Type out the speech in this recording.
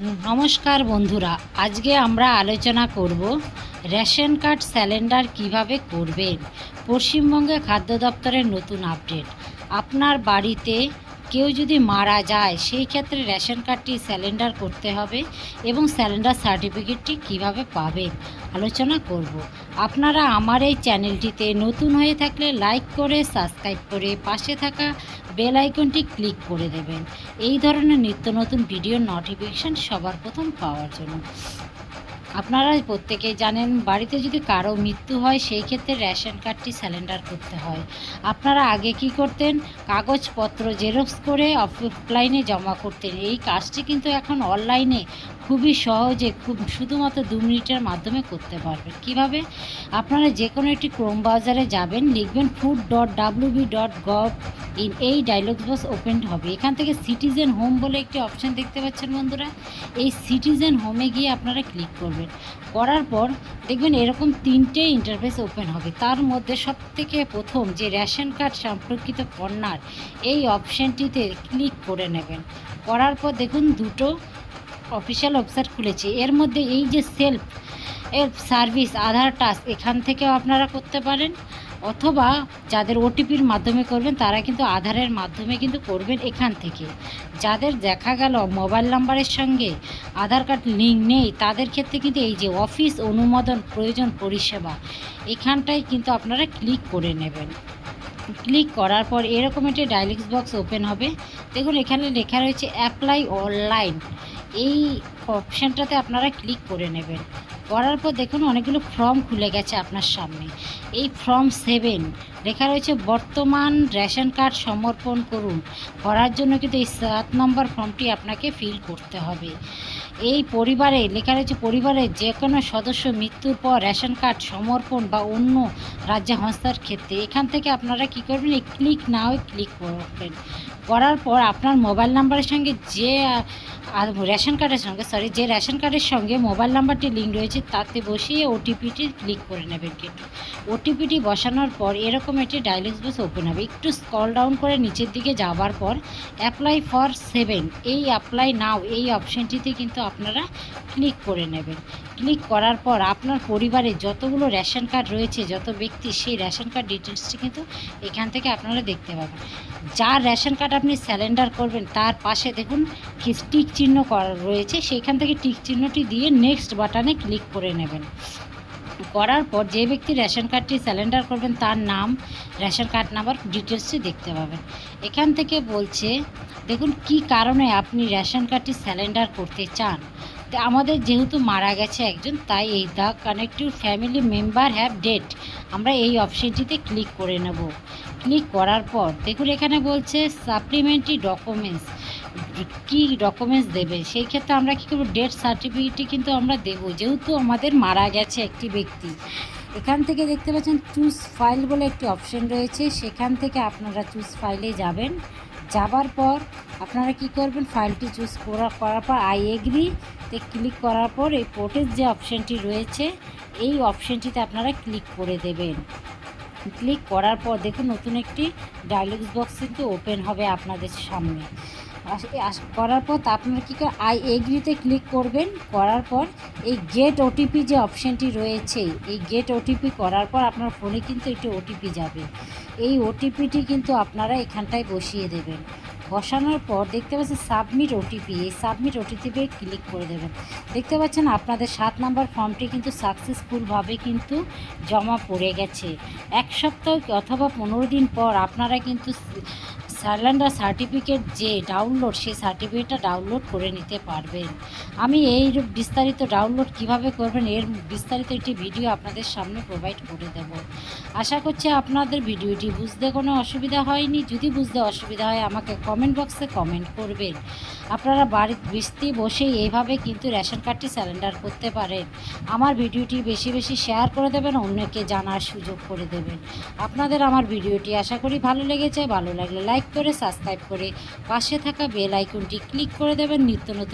নমস্কার বন্ধুরা, আজকে আমরা আলোচনা করব রেশন কার্ড সিলিন্ডার কিভাবে করবেন। পশ্চিমবঙ্গে খাদ্য দপ্তরের নতুন আপডেট। আপনার বাড়িতে কেউ যদি মারা যায় সেই ক্ষেত্রে রেশন কার্ডটি সিলিন্ডার করতে হবে এবং সিলিন্ডার সার্টিফিকেটটি কিভাবে পাবেন আলোচনা করব। আপনারা আমার এই চ্যানেলটিতে নতুন হয়ে থাকলে লাইক করে সাবস্ক্রাইব করে পাশে থাকা বেল আইকনটি ক্লিক করে দেবেন এই ধরনের নিত্য নতুন ভিডিওর নোটিফিকেশান সবার প্রথম পাওয়ার জন্য। আপনারা প্রত্যেকেই জানেন, বাড়িতে যদি কারো মৃত্যু হয় সেই ক্ষেত্রে রেশন কার্ডটি সিলিন্ডার করতে হয়। আপনারা আগে কি করতেন, কাগজপত্র জেরক্স করে অফলাইনে জমা করতেন। এই কাজটি কিন্তু এখন অনলাইনে খুবই সহজে শুধুমাত্র 2 মিনিটের মাধ্যমে করতে পারবেন। কিভাবে? আপনারা যে কোনো একটি ক্রোম ব্রাউজারে যাবেন, লিখবেন food.wb.gov এই ডায়লগ বক্স ওপেন হবে। এখান থেকে সিটিজেন হোম বলে একটি অপশান দেখতে পাচ্ছেন বন্ধুরা। এই সিটিজেন হোমে গিয়ে আপনারা ক্লিক করবেন। করার পর দেখবেন এরকম 3টে ইন্টারফেস ওপেন হবে। তার মধ্যে সবথেকে প্রথম যে রেশন কার্ড সম্পর্কিত কর্নার, এই অপশানটিতে ক্লিক করে নেবেন। করার পর দেখুন দুটো অফিসিয়াল ওয়েবসাইট খুলেছে। এর মধ্যে এই যে সেলফ সার্ভিস আধার টাস্ক, এখান থেকেও আপনারা করতে পারেন, অথবা যাদের ওটিপির মাধ্যমে করবেন তারা কিন্তু আধারের মাধ্যমে কিন্তু করবেন এখান থেকে। যাদের দেখা গেল মোবাইল নাম্বারের সঙ্গে আধার কার্ড লিঙ্ক নেই তাদের ক্ষেত্রে কিন্তু এই যে অফিস অনুমোদন প্রয়োজন পরিষেবা, এখানটায় কিন্তু আপনারা ক্লিক করে নেবেন। ক্লিক করার পর এরকম একটি ডায়লগ বক্স ওপেন হবে। দেখুন এখানে লেখা রয়েছে অ্যাপ্লাই অনলাইন, এই অপশানটাতে আপনারা ক্লিক করে নেবেন। করার পর দেখুন অনেকগুলো ফর্ম খুলে গেছে আপনার সামনে। এই ফর্ম 7 লেখা রয়েছে বর্তমান রেশন কার্ড সমর্পণ করুন। করার জন্য কিন্তু এই 7 নম্বর ফর্মটি আপনাকে ফিল করতে হবে। এই পরিবারে লেখা রয়েছে পরিবারের যে কোনো সদস্য মৃত্যুর পর রেশন কার্ড সমর্পণ বা অন্য রাজ্যে হস্তার ক্ষেত্রে এখান থেকে আপনারা কি করবেন, এই ক্লিক নাও ক্লিক করবেন। করার পর আপনার মোবাইল নাম্বারের সঙ্গে যে রেশন কার্ডের সঙ্গে মোবাইল নাম্বারটি লিঙ্ক রয়েছে তাতে বসিয়ে ওটিপিটি ক্লিক করে নেবেন। কিন্তু ওটিপিটি বসানোর পর এরকম একটি ডায়লগ বক্স ওপেন হবে। একটু স্ক্রল ডাউন করে নিচের দিকে যাওয়ার পর অ্যাপ্লাই ফর 7 এই অ্যাপ্লাই নাও এই অপশানটিতে কিন্তু আপনারা ক্লিক করে নেবেন। ক্লিক করার পর আপনার পরিবারে যতগুলো রেশন কার্ড রয়েছে, যত ব্যক্তি, সেই রেশন কার্ড ডিটেলসটি কিন্তু এখান থেকে আপনারা দেখতে পাবেন। যার রেশন কার্ড আপনি সিলিন্ডার করবেন তার পাশে দেখুন টিক চিহ্ন করা রয়েছে, সেইখান থেকে টিক চিহ্নটি দিয়ে নেক্সট বাটনে ক্লিক করে নেবেন। করার পর যে ব্যক্তি রেশন কার্ডটি সিলিন্ডার করবেন তার নাম, রেশন কার্ড নাম্বার ডিটেলসটি দেখতে পাবেন। এখান থেকে বলছে দেখুন কি কারণে আপনি রেশন কার্ডটি সিলিন্ডার করতে চান। আমাদের যেহেতু মারা গেছে একজন, তাই এই the connective family member have that আমরা এই অপশানটিতে ক্লিক করে নেব। ক্লিক করার পর দেখুন এখানে বলছে সাপ্লিমেন্টারি ডকুমেন্টস, কী ডকুমেন্টস দেবে। সেই ক্ষেত্রে আমরা কী করব, ডেথ সার্টিফিকেটটি কিন্তু আমরা দেবো, যেহেতু আমাদের মারা গেছে একটি ব্যক্তি। এখান থেকে দেখতে পাচ্ছেন চুজ ফাইল বলে একটি অপশান রয়েছে, সেখান থেকে আপনারা চুজ ফাইলে যাবেন। যাবার পর আপনারা কি করবেন, ফাইলটি চুজ করার পর আই এগ্রিতে ক্লিক করার পর এই পোর্টের যে অপশানটি রয়েছে এই অপশানটিতে আপনারা ক্লিক করে দেবেন। ক্লিক করার পর দেখুন নতুন একটি ডায়লগ বক্স কিন্তু ওপেন হবে আপনাদের সামনে। করার পর আপনারা কী করে আই এগ্রিতে ক্লিক করবেন। করার পর এই গেট ওটিপি যে অপশানটি রয়েছে, এই গেট ওটিপি করার পর আপনার ফোনে কিন্তু একটি ওটিপি যাবে। এই ওটিপিটি কিন্তু আপনারা এখানটায় বসিয়ে দেবেন। বসানোর পর দেখতে পাচ্ছেন সাবমিট ওটিপি, এই সাবমিট ওটিপিতে ক্লিক করে দেবেন। দেখতে পাচ্ছেন আপনাদের 7 নম্বর ফর্মটি কিন্তু সাকসেসফুলভাবে কিন্তু জমা পড়ে গেছে। 1 সপ্তাহ অথবা 15 দিন পর আপনারা কিন্তু সিলিন্ডার সার্টিফিকেট যে ডাউনলোড, সেই সার্টিফিকেটটা ডাউনলোড করে নিতে পারবেন। আমি এই বিস্তারিত ডাউনলোড কিভাবে করবেন এর বিস্তারিত একটি ভিডিও আপনাদের সামনে প্রোভাইড করে দেব। আশা করছি আপনাদের ভিডিওটি বুঝতে কোনো অসুবিধা হয়নি। যদি বুঝতে অসুবিধা হয় আমাকে কমেন্ট বক্সে কমেন্ট করবেন। আপনারা বাড়িতে বসেই এইভাবে কিন্তু রেশন কার্ডটি সিলিন্ডার করতে পারেন। আমার ভিডিওটি বেশি বেশি শেয়ার করে দেবেন, অন্যকে জানার সুযোগ করে দেবেন। আপনাদের আমার ভিডিওটি আশা করি ভালো লেগেছে। ভালো লাগলে লাইক করে সাবস্ক্রাইব করে পাশে থাকা বেল আইকনটি ক্লিক করে দেবেন। নিত্য নতুন